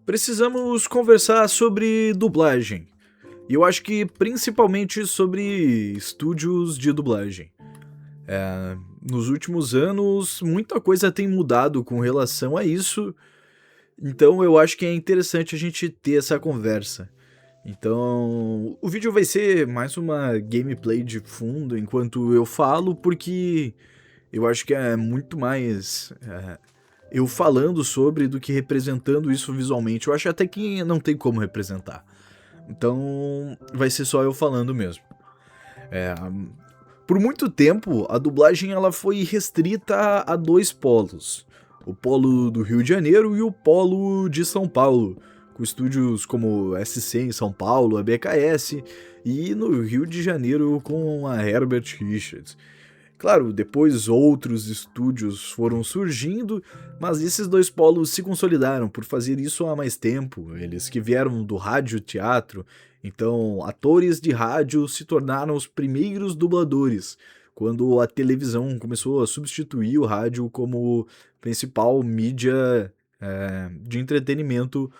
Precisamos conversar sobre dublagem. E eu acho que principalmente sobre estúdios de dublagem. Nos últimos anos, muita coisa tem mudado com relação a isso, então eu acho que é interessante a gente ter essa conversa. Então, o vídeo vai ser mais uma gameplay de fundo enquanto eu falo, porque eu acho que é muito mais eu falando sobre do que representando isso visualmente. Eu acho até que não tem como representar. Então, vai ser só eu falando mesmo. É, por muito tempo, a dublagem ela foi restrita a dois polos. O polo do Rio de Janeiro e o polo de São Paulo, com estúdios como SC em São Paulo, a BKS, e no Rio de Janeiro com a Herbert Richards. Claro, depois outros estúdios foram surgindo, mas esses dois polos se consolidaram por fazer isso há mais tempo. Eles que vieram do rádio teatro, então atores de rádio se tornaram os primeiros dubladores, quando a televisão começou a substituir o rádio como principal mídia de entretenimento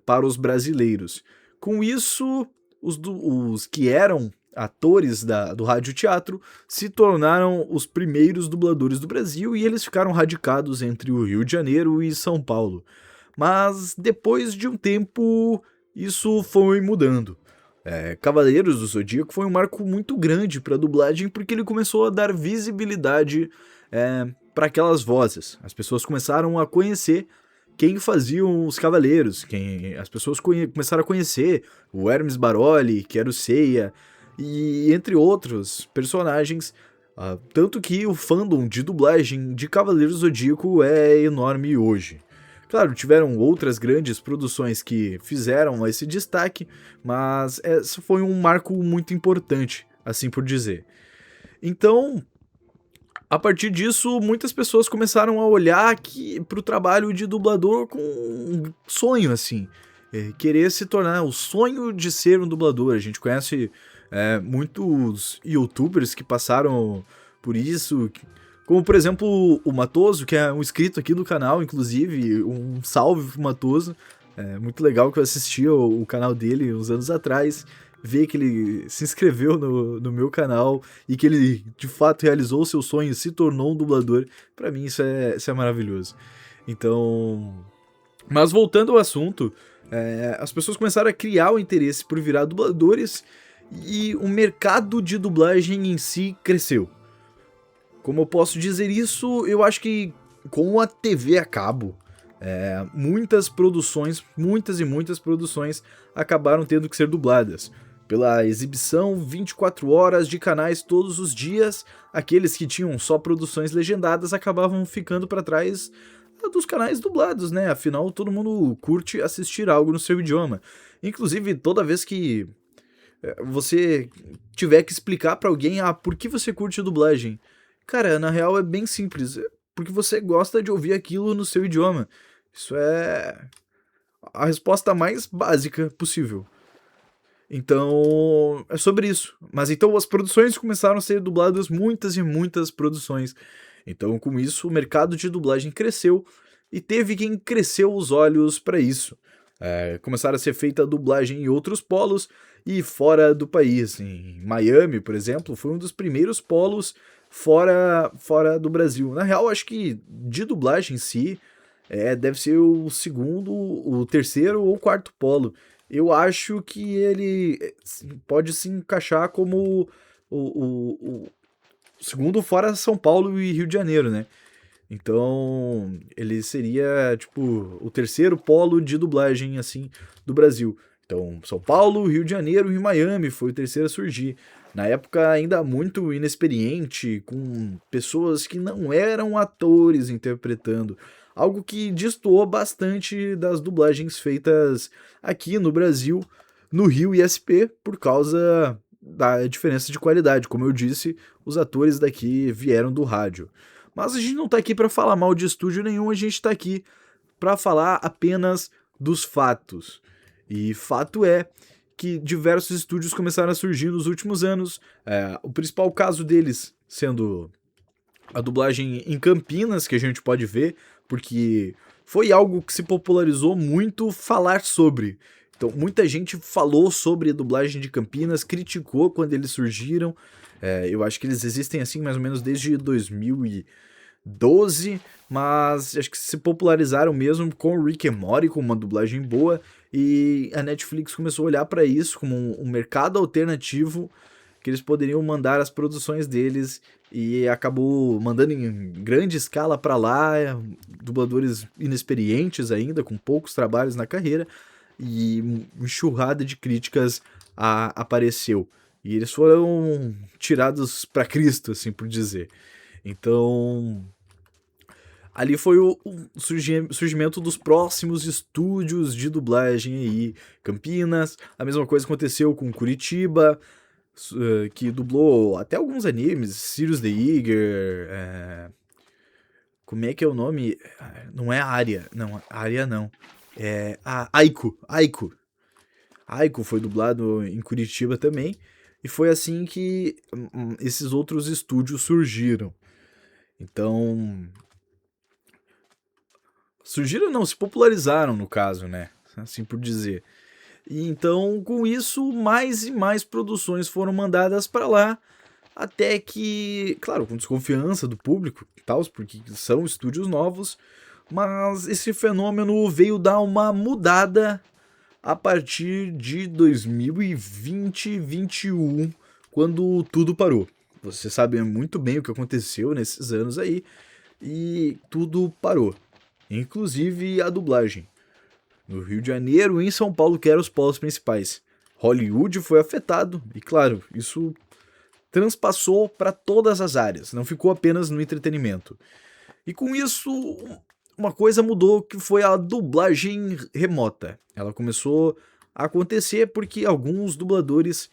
para os brasileiros. Com isso, os que eram atores do rádio teatro se tornaram os primeiros dubladores do Brasil e eles ficaram radicados entre o Rio de Janeiro e São Paulo. Mas depois de um tempo, isso foi mudando. Cavaleiros do Zodíaco foi um marco muito grande para a dublagem porque ele começou a dar visibilidade para aquelas vozes. As pessoas começaram a conhecer quem faziam os cavaleiros, as pessoas começaram a conhecer o Hermes Baroli, que era o Seiya, e entre outros personagens, tanto que o fandom de dublagem de Cavaleiros do Zodíaco é enorme hoje. Claro, tiveram outras grandes produções que fizeram esse destaque, mas esse foi um marco muito importante, assim por dizer. Então, a partir disso, muitas pessoas começaram a olhar para o trabalho de dublador com um sonho, assim. Querer se tornar o sonho de ser um dublador. A gente conhece muitos youtubers que passaram por isso, como por exemplo o Matoso, que é um inscrito aqui do canal, inclusive, um salve pro Matoso. É muito legal que eu assisti o canal dele uns anos atrás, ver que ele se inscreveu no meu canal e que ele de fato realizou o seu sonho, se tornou um dublador. Pra mim isso é maravilhoso. Então, mas voltando ao assunto, as pessoas começaram a criar o interesse por virar dubladores e o mercado de dublagem em si cresceu. Como eu posso dizer isso? Eu acho que com a TV a cabo, muitas produções, muitas e muitas produções acabaram tendo que ser dubladas. Pela exibição 24 horas de canais todos os dias, aqueles que tinham só produções legendadas acabavam ficando para trás dos canais dublados, né? Afinal, todo mundo curte assistir algo no seu idioma. Inclusive, toda vez que você tiver que explicar para alguém por que você curte dublagem, cara, na real é bem simples. Porque você gosta de ouvir aquilo no seu idioma. Isso é a resposta mais básica possível. Então, é sobre isso. Mas então as produções começaram a ser dubladas, muitas e muitas produções. Então, com isso, o mercado de dublagem cresceu e teve quem cresceu os olhos para isso. Começaram a ser feita dublagem em outros polos e fora do país. Em Miami, por exemplo, foi um dos primeiros polos fora do Brasil. Na real, acho que de dublagem em si, deve ser o segundo, o terceiro ou quarto polo. Eu acho que ele pode se encaixar como o segundo fora São Paulo e Rio de Janeiro, né? Então, ele seria, tipo, o terceiro polo de dublagem, assim, do Brasil. Então, São Paulo, Rio de Janeiro e Miami foi o terceiro a surgir. Na época, ainda muito inexperiente, com pessoas que não eram atores interpretando. Algo que destoou bastante das dublagens feitas aqui no Brasil, no Rio e SP, por causa da diferença de qualidade. Como eu disse, os atores daqui vieram do rádio. Mas a gente não tá aqui para falar mal de estúdio nenhum, a gente tá aqui para falar apenas dos fatos. E fato é que diversos estúdios começaram a surgir nos últimos anos. O principal caso deles sendo a dublagem em Campinas, que a gente pode ver, porque foi algo que se popularizou muito falar sobre. Então, muita gente falou sobre a dublagem de Campinas, criticou quando eles surgiram. Eu acho que eles existem assim mais ou menos desde 2012, mas acho que se popularizaram mesmo com o Rick and Morty, com uma dublagem boa, e a Netflix começou a olhar para isso como um mercado alternativo que eles poderiam mandar as produções deles e acabou mandando em grande escala para lá, dubladores inexperientes ainda, com poucos trabalhos na carreira, e uma enxurrada de críticas apareceu. E eles foram tirados para Cristo, assim por dizer. Então, ali foi o surgimento dos próximos estúdios de dublagem aí. Campinas, a mesma coisa aconteceu com Curitiba, que dublou até alguns animes, Sirius the Eager, como é que é o nome? Não é Aria, não, Aria não. É a Aiko, Aiko. Aiko foi dublado em Curitiba também, e foi assim que esses outros estúdios surgiram. Então, surgiram não, se popularizaram no caso, né? Assim por dizer. E então, com isso, mais e mais produções foram mandadas para lá, até que, claro, com desconfiança do público, tal, porque são estúdios novos, mas esse fenômeno veio dar uma mudada a partir de 2020, 2021, quando tudo parou. Você sabe muito bem o que aconteceu nesses anos aí, e tudo parou, inclusive a dublagem. No Rio de Janeiro e em São Paulo, que eram os polos principais. Hollywood foi afetado, e claro, isso transpassou para todas as áreas, não ficou apenas no entretenimento. E com isso, uma coisa mudou, que foi a dublagem remota. Ela começou a acontecer porque alguns dubladores...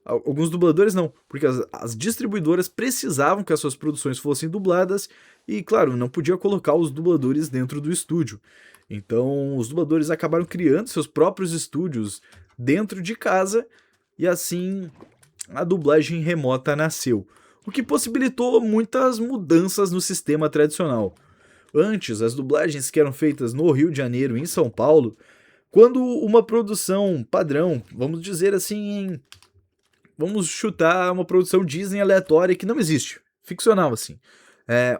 Alguns dubladores não, porque as distribuidoras precisavam que as suas produções fossem dubladas e, claro, não podia colocar os dubladores dentro do estúdio. Então, os dubladores acabaram criando seus próprios estúdios dentro de casa e assim a dublagem remota nasceu, o que possibilitou muitas mudanças no sistema tradicional. Antes, as dublagens que eram feitas no Rio de Janeiro e em São Paulo, quando uma produção padrão, vamos dizer assim, vamos chutar uma produção Disney aleatória que não existe, ficcional assim.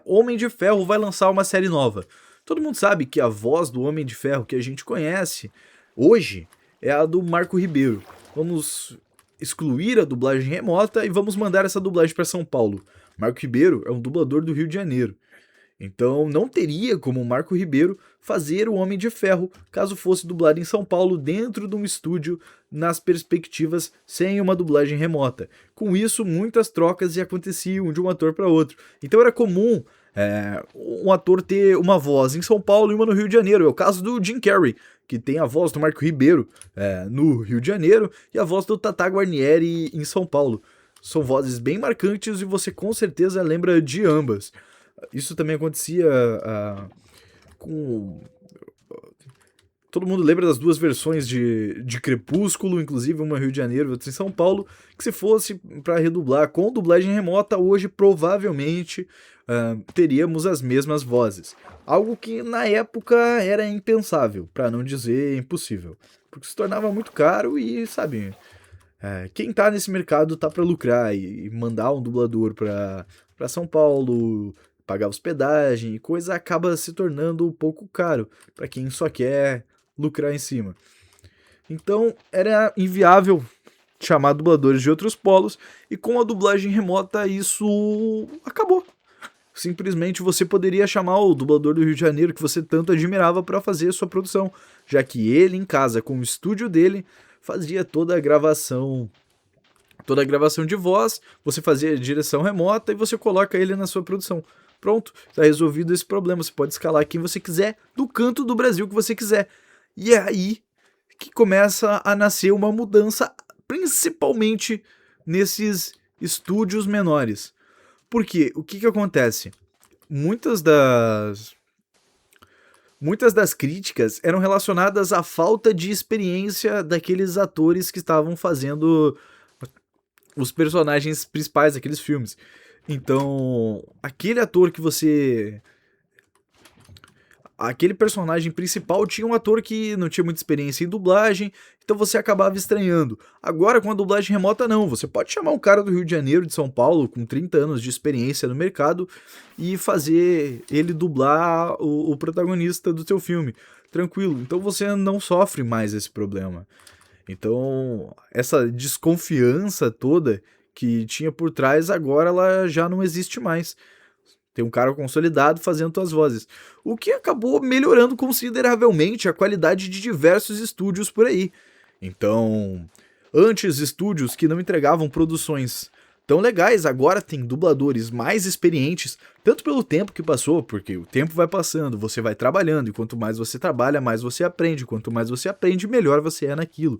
Homem de Ferro vai lançar uma série nova. Todo mundo sabe que a voz do Homem de Ferro que a gente conhece hoje é a do Marco Ribeiro. Vamos excluir a dublagem remota e vamos mandar essa dublagem para São Paulo. Marco Ribeiro é um dublador do Rio de Janeiro. Então não teria como o Marco Ribeiro fazer o Homem de Ferro caso fosse dublado em São Paulo dentro de um estúdio nas perspectivas sem uma dublagem remota. Com isso, muitas trocas aconteciam de um ator para outro. Então era comum um ator ter uma voz em São Paulo e uma no Rio de Janeiro. É o caso do Jim Carrey, que tem a voz do Marco Ribeiro no Rio de Janeiro e a voz do Tata Guarnieri em São Paulo. São vozes bem marcantes e você com certeza lembra de ambas. Isso também acontecia com... Todo mundo lembra das duas versões de Crepúsculo, inclusive uma Rio de Janeiro e outra em São Paulo, que se fosse para redublar com dublagem remota, hoje provavelmente teríamos as mesmas vozes. Algo que na época era impensável, para não dizer impossível, porque se tornava muito caro e, sabe, quem tá nesse mercado tá para lucrar e mandar um dublador para São Paulo, pagar hospedagem e coisa acaba se tornando um pouco caro para quem só quer lucrar em cima. Então era inviável chamar dubladores de outros polos e com a dublagem remota isso acabou. Simplesmente você poderia chamar o dublador do Rio de Janeiro que você tanto admirava para fazer a sua produção, já que ele em casa com o estúdio dele fazia toda a gravação de voz, você fazia direção remota e você coloca ele na sua produção. Pronto, está resolvido esse problema. Você pode escalar quem você quiser, do canto do Brasil que você quiser. E é aí que começa a nascer uma mudança, principalmente nesses estúdios menores. Por quê? O que acontece? Muitas das críticas eram relacionadas à falta de experiência daqueles atores que estavam fazendo os personagens principais daqueles filmes. Então, aquele ator que você aquele personagem principal tinha um ator que não tinha muita experiência em dublagem, então você acabava estranhando. Agora, com a dublagem remota, não. Você pode chamar um cara do Rio de Janeiro, de São Paulo, com 30 anos de experiência no mercado e fazer ele dublar o protagonista do seu filme. Tranquilo. Então você não sofre mais esse problema. Então, essa desconfiança toda que tinha por trás, agora ela já não existe mais. Tem um cara consolidado fazendo tuas vozes. O que acabou melhorando consideravelmente a qualidade de diversos estúdios por aí. Então, antes estúdios que não entregavam produções tão legais, agora tem dubladores mais experientes, tanto pelo tempo que passou, porque o tempo vai passando, você vai trabalhando, e quanto mais você trabalha, mais você aprende. Quanto mais você aprende, melhor você é naquilo.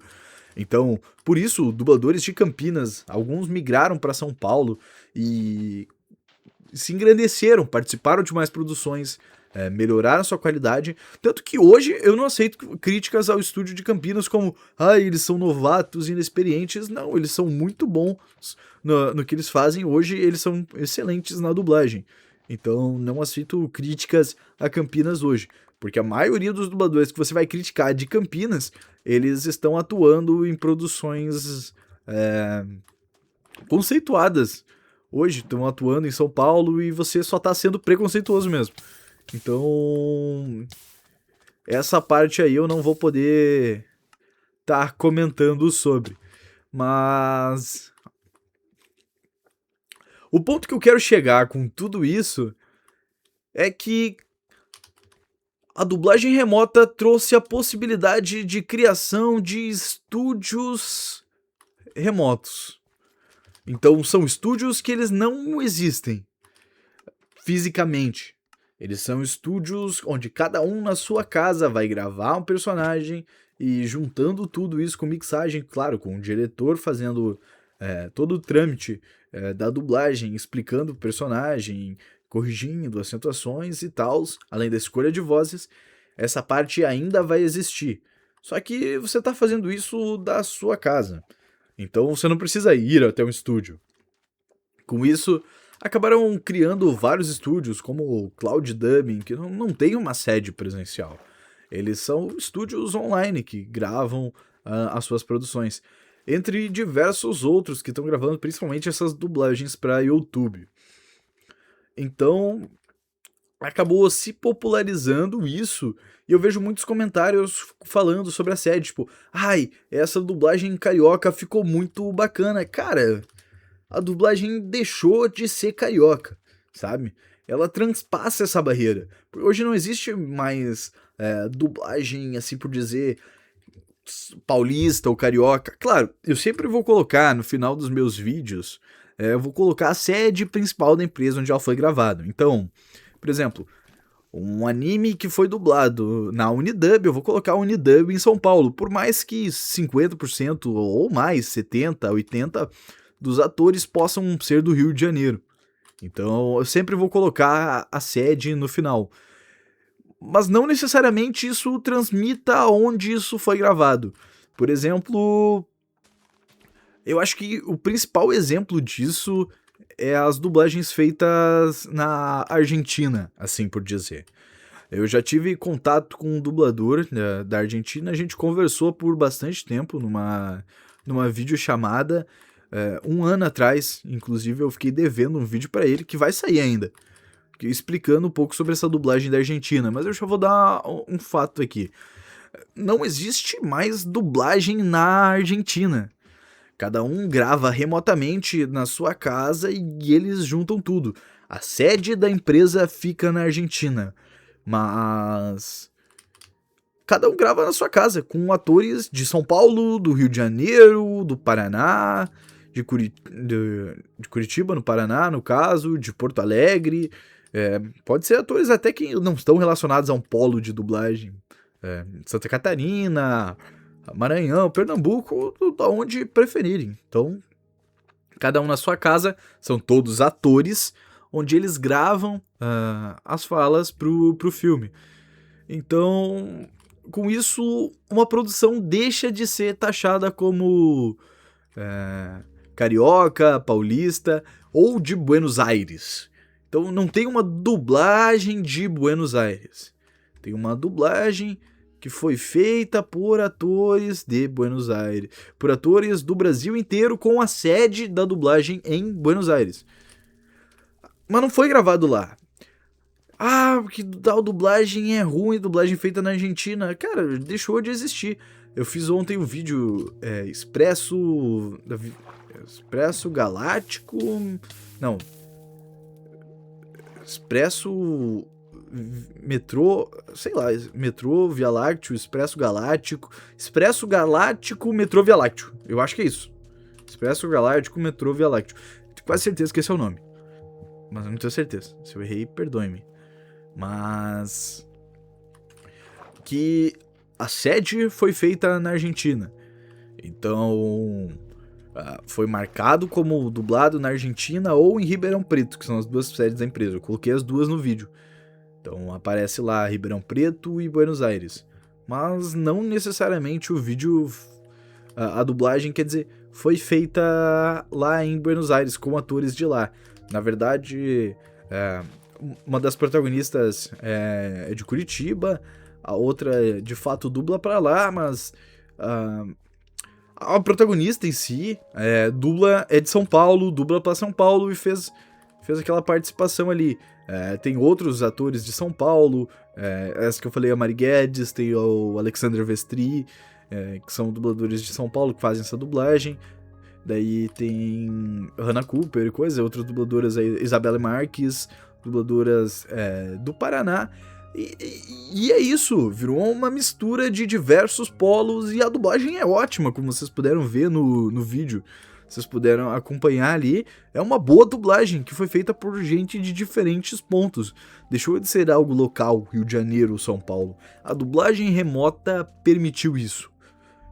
Então, por isso, dubladores de Campinas, alguns migraram para São Paulo e se engrandeceram, participaram de mais produções, melhoraram sua qualidade, tanto que hoje eu não aceito críticas ao estúdio de Campinas como eles são novatos, inexperientes. Não, eles são muito bons no que eles fazem. Hoje eles são excelentes na dublagem, então não aceito críticas a Campinas hoje, porque a maioria dos dubladores que você vai criticar de Campinas, eles estão atuando em produções conceituadas. Hoje estão atuando em São Paulo e você só tá sendo preconceituoso mesmo. Então, essa parte aí eu não vou poder tá comentando sobre. Mas o ponto que eu quero chegar com tudo isso é que a dublagem remota trouxe a possibilidade de criação de estúdios remotos. Então são estúdios que eles não existem fisicamente. Eles são estúdios onde cada um na sua casa vai gravar um personagem e juntando tudo isso com mixagem, claro, com o diretor fazendo todo o trâmite da dublagem, explicando o personagem, corrigindo acentuações e tal, além da escolha de vozes. Essa parte ainda vai existir. Só que você está fazendo isso da sua casa. Então você não precisa ir até um estúdio. Com isso, acabaram criando vários estúdios, como o Cloud Dubbing, que não tem uma sede presencial. Eles são estúdios online que gravam as suas produções, entre diversos outros que estão gravando principalmente essas dublagens para YouTube. Então, acabou se popularizando isso, e eu vejo muitos comentários falando sobre a série, tipo, essa dublagem carioca ficou muito bacana. Cara, a dublagem deixou de ser carioca, sabe? Ela transpassa essa barreira. Hoje não existe mais dublagem, assim por dizer, paulista ou carioca. Claro, eu sempre vou colocar no final dos meus vídeos, eu vou colocar a sede principal da empresa onde ela foi gravada. Então, por exemplo, um anime que foi dublado na Unidub, eu vou colocar a Unidub em São Paulo, por mais que 50% ou mais, 70%, 80% dos atores possam ser do Rio de Janeiro. Então eu sempre vou colocar a sede no final. Mas não necessariamente isso transmita onde isso foi gravado. Por exemplo, eu acho que o principal exemplo disso é as dublagens feitas na Argentina, assim por dizer. Eu já tive contato com um dublador da Argentina, a gente conversou por bastante tempo numa videochamada. Um ano atrás, inclusive, eu fiquei devendo um vídeo pra ele que vai sair ainda, explicando um pouco sobre essa dublagem da Argentina, mas eu já vou dar um fato aqui. Não existe mais dublagem na Argentina. Cada um grava remotamente na sua casa e eles juntam tudo. A sede da empresa fica na Argentina, mas cada um grava na sua casa, com atores de São Paulo, do Rio de Janeiro, do Paraná, de Curitiba, no Paraná, no caso, de Porto Alegre. Pode ser atores até que não estão relacionados a um polo de dublagem. Santa Catarina, Maranhão, Pernambuco, da onde preferirem. Então, cada um na sua casa, são todos atores, onde eles gravam as falas pro filme. Então, com isso, uma produção deixa de ser taxada como carioca, paulista ou de Buenos Aires. Então não tem uma dublagem de Buenos Aires. Tem uma dublagem que foi feita por atores de Buenos Aires, por atores do Brasil inteiro com a sede da dublagem em Buenos Aires. Mas não foi gravado lá. Ah, porque tal dublagem é ruim, dublagem feita na Argentina. Cara, deixou de existir. Eu fiz ontem um vídeo Expresso Galáctico. Não. Expresso Metrô, sei lá, Metrô Via Lácteo, Expresso Galáctico, Metrô Via Lácteo. Eu acho que é isso. Expresso Galáctico, Metrô Via Lácteo. Tenho quase certeza que esse é o nome. Mas eu não tenho certeza. Se eu errei, perdoe-me. Mas que a sede foi feita na Argentina. Então, foi marcado como dublado na Argentina ou em Ribeirão Preto, que são as duas sedes da empresa. Eu coloquei as duas no vídeo. Então aparece lá Ribeirão Preto e Buenos Aires. Mas não necessariamente o vídeo, a dublagem, quer dizer, foi feita lá em Buenos Aires, com atores de lá. Na verdade, uma das protagonistas é de Curitiba, a outra de fato dubla pra lá, mas a protagonista em si é de São Paulo, dubla pra São Paulo e fez aquela participação ali. Tem outros atores de São Paulo, essa que eu falei, a Mari Guedes, tem o Alexandre Vestri, que são dubladores de São Paulo que fazem essa dublagem. Daí tem Hannah Cooper e coisa, outras dubladoras aí, Isabela Marques, dubladoras do Paraná. E é isso, virou uma mistura de diversos polos e a dublagem é ótima, como vocês puderam ver no vídeo. Vocês puderam acompanhar ali, é uma boa dublagem que foi feita por gente de diferentes pontos. Deixou de ser algo local, Rio de Janeiro, São Paulo. A dublagem remota permitiu isso.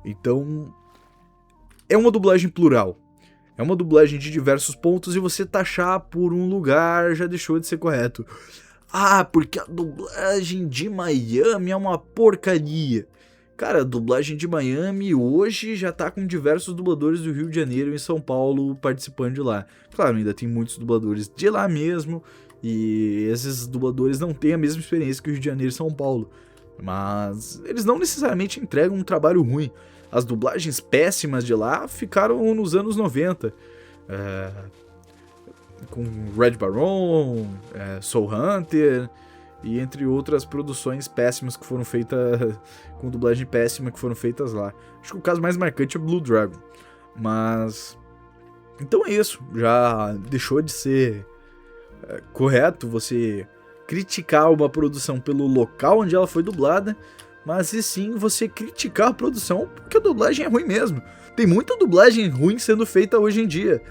Então, é uma dublagem plural. É uma dublagem de diversos pontos e você taxar por um lugar já deixou de ser correto. Ah, porque a dublagem de Miami é uma porcaria. Cara, a dublagem de Miami hoje já tá com diversos dubladores do Rio de Janeiro e São Paulo participando de lá. Claro, ainda tem muitos dubladores de lá mesmo, e esses dubladores não têm a mesma experiência que o Rio de Janeiro e São Paulo. Mas eles não necessariamente entregam um trabalho ruim. As dublagens péssimas de lá ficaram nos anos 90. Com Red Baron, Soul Hunter e entre outras produções péssimas que foram feitas, com dublagem péssima que foram feitas lá. Acho que o caso mais marcante é Blue Dragon. Mas então é isso, já deixou de ser correto você criticar uma produção pelo local onde ela foi dublada, mas e sim você criticar a produção porque a dublagem é ruim mesmo. Tem muita dublagem ruim sendo feita hoje em dia.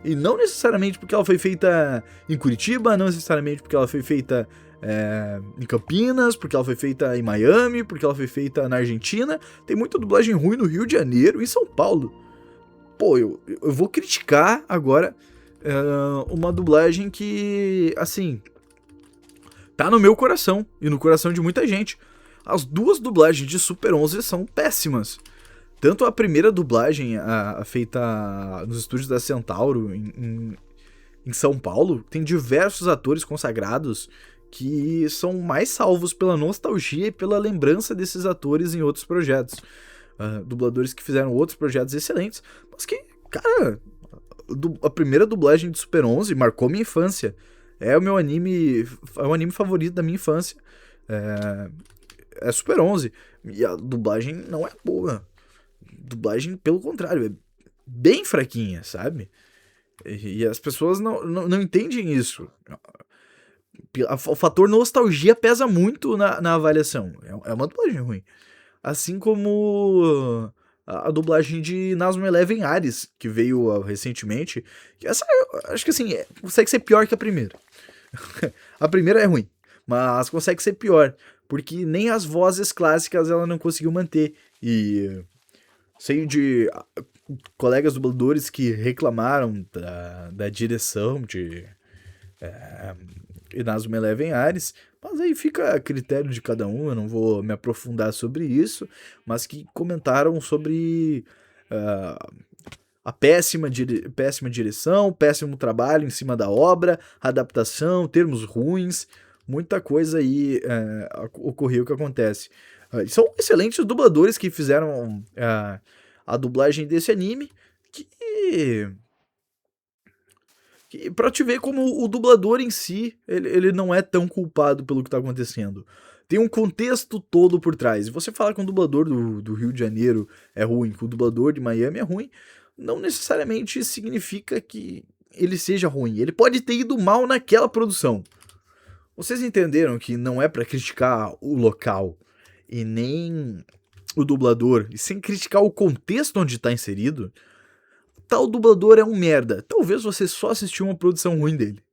E não necessariamente porque ela foi feita em Curitiba, não necessariamente porque ela foi feita em Campinas, porque ela foi feita em Miami, porque ela foi feita na Argentina. Tem muita dublagem ruim no Rio de Janeiro e em São Paulo. Pô, eu vou criticar agora uma dublagem que, assim, tá no meu coração e no coração de muita gente. As duas dublagens de Super 11 são péssimas. Tanto a primeira dublagem feita nos estúdios da Centauro, em São Paulo, tem diversos atores consagrados que são mais salvos pela nostalgia e pela lembrança desses atores em outros projetos. Dubladores que fizeram outros projetos excelentes, mas que, cara, a primeira dublagem de Super 11 marcou minha infância. É o meu anime, é o anime favorito da minha infância. É Super 11. E a dublagem não é boa. Dublagem, pelo contrário, é bem fraquinha, sabe? E as pessoas não entendem isso. O fator nostalgia pesa muito na avaliação. É uma dublagem ruim. Assim como a dublagem de Nazuma Eleven Ares, que veio recentemente. Que essa, acho que assim, consegue ser pior que a primeira. A primeira é ruim, mas consegue ser pior. Porque nem as vozes clássicas ela não conseguiu manter. E sei de colegas dubladores que reclamaram da direção de Inazuma Eleven Ares, mas aí fica a critério de cada um, eu não vou me aprofundar sobre isso, mas que comentaram sobre a péssima direção, péssimo trabalho em cima da obra, adaptação, termos ruins, muita coisa aí ocorreu que acontece. São excelentes dubladores que fizeram a dublagem desse anime, que pra te ver como o dublador em si, ele não é tão culpado pelo que tá acontecendo. Tem um contexto todo por trás. E você falar que um dublador do Rio de Janeiro é ruim, que o dublador de Miami é ruim, não necessariamente significa que ele seja ruim. Ele pode ter ido mal naquela produção. Vocês entenderam que não é pra criticar o local e nem o dublador, e sem criticar o contexto onde tá inserido? Tal dublador é um merda. Talvez você só assistiu uma produção ruim dele.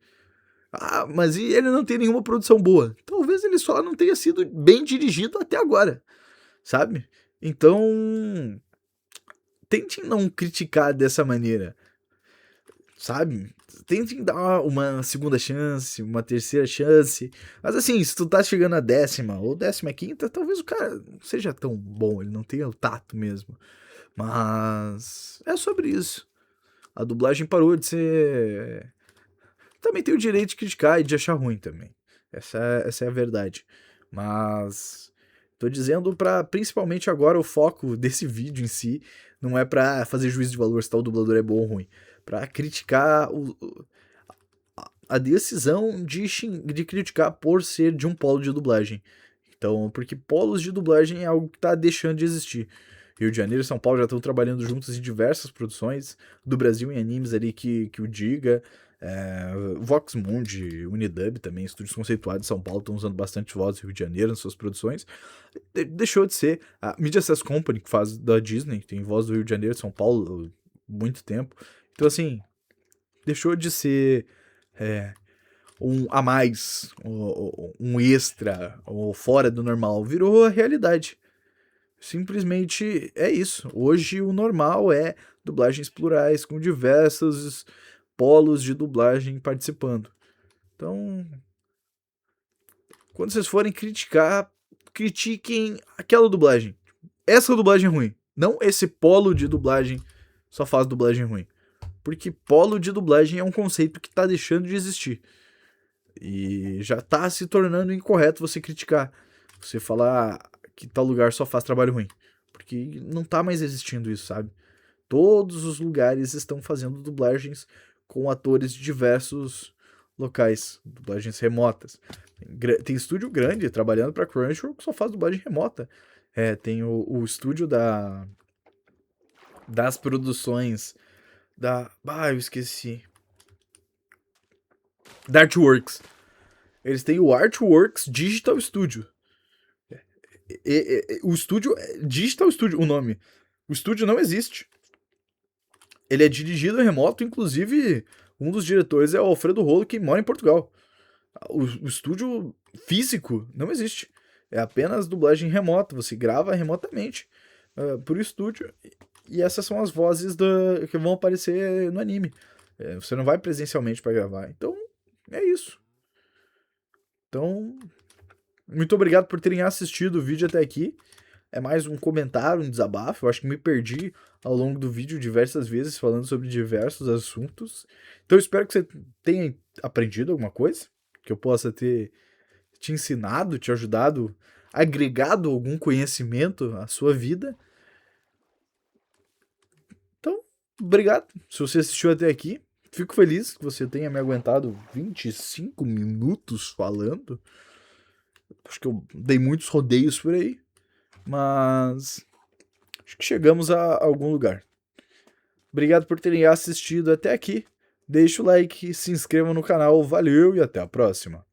Ah, mas e ele não tem nenhuma produção boa? Talvez ele só não tenha sido bem dirigido até agora, sabe? Então, tentem não criticar dessa maneira, sabe? Tentem dar uma segunda chance, uma terceira chance. Mas assim, se tu tá chegando à 10ª ou 15ª, talvez o cara não seja tão bom, ele não tenha o tato mesmo. Mas é sobre isso. A dublagem parou de ser. Também tem o direito de criticar e de achar ruim também. Essa é a verdade. Mas tô dizendo pra, principalmente agora, o foco desse vídeo em si não é pra fazer juízo de valor se tal dublador é bom ou ruim. Pra criticar a decisão de criticar por ser de um polo de dublagem. Então, porque polos de dublagem é algo que tá deixando de existir. Rio de Janeiro e São Paulo já estão trabalhando juntos em diversas produções do Brasil em animes ali que o diga. Vox Mundi, Unidub também, estúdios conceituados de São Paulo estão usando bastante voz do Rio de Janeiro nas suas produções. Deixou de ser a Media Access Company, que faz da Disney, tem voz do Rio de Janeiro e São Paulo há muito tempo. Então, assim, deixou de ser um a mais, um extra, ou fora do normal. Virou a realidade. Simplesmente é isso. Hoje o normal é dublagens plurais com diversos polos de dublagem participando. Então, quando vocês forem criticar, critiquem aquela dublagem. Essa dublagem é ruim. Não esse polo de dublagem só faz dublagem ruim. Porque polo de dublagem é um conceito que tá deixando de existir. E já tá se tornando incorreto você criticar. Você falar que tal lugar só faz trabalho ruim. Porque não tá mais existindo isso, sabe? Todos os lugares estão fazendo dublagens com atores de diversos locais, dublagens remotas. Tem estúdio grande trabalhando para Crunchyroll que só faz dublagem remota. Tem o estúdio das produções eu esqueci. Da Artworks. Eles têm o Artworks Digital Studio. O estúdio é Digital Studio, o nome. O estúdio não existe. Ele é dirigido remoto, inclusive um dos diretores é o Alfredo Rolo, que mora em Portugal. O estúdio físico não existe. É apenas dublagem remota, você grava remotamente por estúdio. E essas são as vozes que vão aparecer no anime. Você não vai presencialmente para gravar. Então, é isso. Então, muito obrigado por terem assistido o vídeo até aqui. É mais um comentário, um desabafo. Eu acho que me perdi ao longo do vídeo diversas vezes falando sobre diversos assuntos. Então eu espero que você tenha aprendido alguma coisa, que eu possa ter te ensinado, te ajudado, agregado algum conhecimento à sua vida. Então, obrigado. Se você assistiu até aqui, fico feliz que você tenha me aguentado 25 minutos falando. Acho que eu dei muitos rodeios por aí. Mas acho que chegamos a algum lugar. Obrigado por terem assistido até aqui. Deixe o like, se inscreva no canal. Valeu e até a próxima.